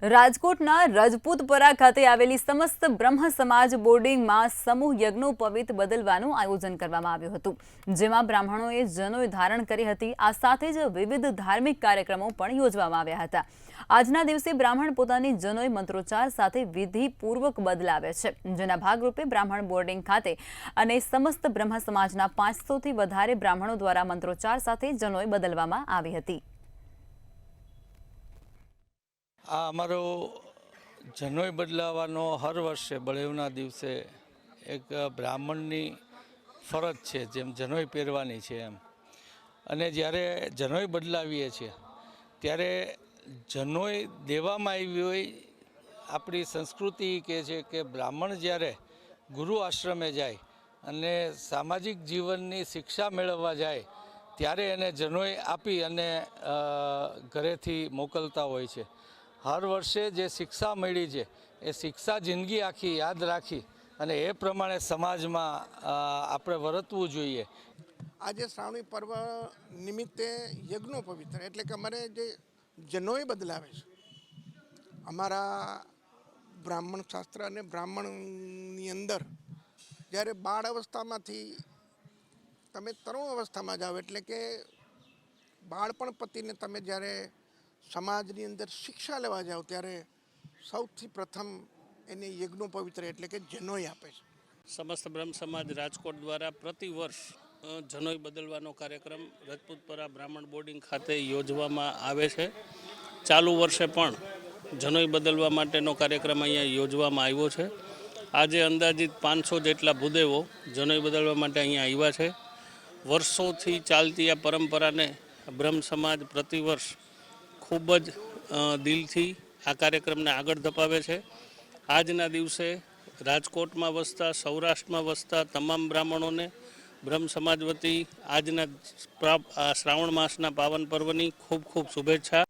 રાજકોટના રજપૂતપરા ખાતે આવેલી સમસ્ત બ્રહ્મ સમાજ બોર્ડિંગમાં સમૂહ યજ્ઞોપવિત બદલવાનું આયોજન કરવામાં આવ્યું હતું, જેમાં બ્રાહ્મણોએ જનોઈ ધારણ કરી હતી। આ સાથે જ વિવિધ ધાર્મિક કાર્યક્રમો પણ યોજવામાં આવ્યા હતા। આજના દિવસે બ્રાહ્મણ પોતાની જનોઈ મંત્રોચ્ચાર સાથે વિધિપૂર્વક બદલાવે છે, જેના ભાગરૂપે બ્રાહ્મણ બોર્ડિંગ ખાતે અને સમસ્ત બ્રહ્મ સમાજના 500થી વધારે બ્રાહ્મણો દ્વારા મંત્રોચ્ચાર સાથે જનોઈ બદલવામાં આવી હતી। આ અમારો જનોઈ બદલાવાનો હર વર્ષે બળેવના દિવસે એક બ્રાહ્મણની ફરજ છે, જેમ જનોઈ પહેરવાની છે એમ। અને જ્યારે જનોઈ બદલાવીએ છીએ ત્યારે જનોઈ દેવામાં આવી હોય, આપણી સંસ્કૃતિ કહે છે કે બ્રાહ્મણ જ્યારે ગુરુ આશ્રમે જાય અને સામાજિક જીવનની શિક્ષા મેળવવા જાય ત્યારે એને જનોઈ આપી અને ઘરેથી મોકલતા હોય છે। હર વર્ષે જે શિક્ષા મળી છે એ શિક્ષા જિંદગી આખી યાદ રાખી અને એ પ્રમાણે સમાજમાં આપણે વર્તવું જોઈએ। આજે શ્રાવણી પર્વ નિમિત્તે યજ્ઞો પવિત્ર એટલે કે અમારે જે જનોઈ બદલાવે છે, અમારા બ્રાહ્મણ શાસ્ત્ર અને બ્રાહ્મણની અંદર જ્યારે બાળ અવસ્થામાંથી તમે તરુણ અવસ્થામાં જાઓ એટલે કે બાળપણ પતિને તમે જ્યારે સમાજની અંદર શિક્ષા લેવા જાઓ ત્યારે સૌથી પ્રથમ એને યજ્ઞો પવિત્ર એટલે કે જનોઈ આપે છે। સમસ્ત બ્રહ્મ સમાજ રાજકોટ દ્વારા પ્રતિવર્ષ જનોઈ બદલવાનો કાર્યક્રમ રજપૂતપરા બ્રાહ્મણ બોર્ડિંગ ખાતે યોજવામાં આવે છે। ચાલુ વર્ષે પણ જનોઈ બદલવા માટેનો કાર્યક્રમ અહીંયા યોજવામાં આવ્યો છે। આજે અંદાજિત 500 જેટલા ભૂદેવો જનોઈ બદલવા માટે અહીંયા આવ્યા છે। વર્ષોથી ચાલતી આ પરંપરાને બ્રહ્મ સમાજ પ્રતિવર્ષ ખૂબ જ દિલથી આ કાર્યક્રમને આગળ ધપાવે છે। આજના દિવસે રાજકોટમાં વસતા, સૌરાષ્ટ્રમાં વસતા તમામ બ્રાહ્મણોને બ્રહ્મ સમાજ વતી આજના શ્રાવણ માસના પાવન પર્વની ખૂબ ખૂબ શુભેચ્છા।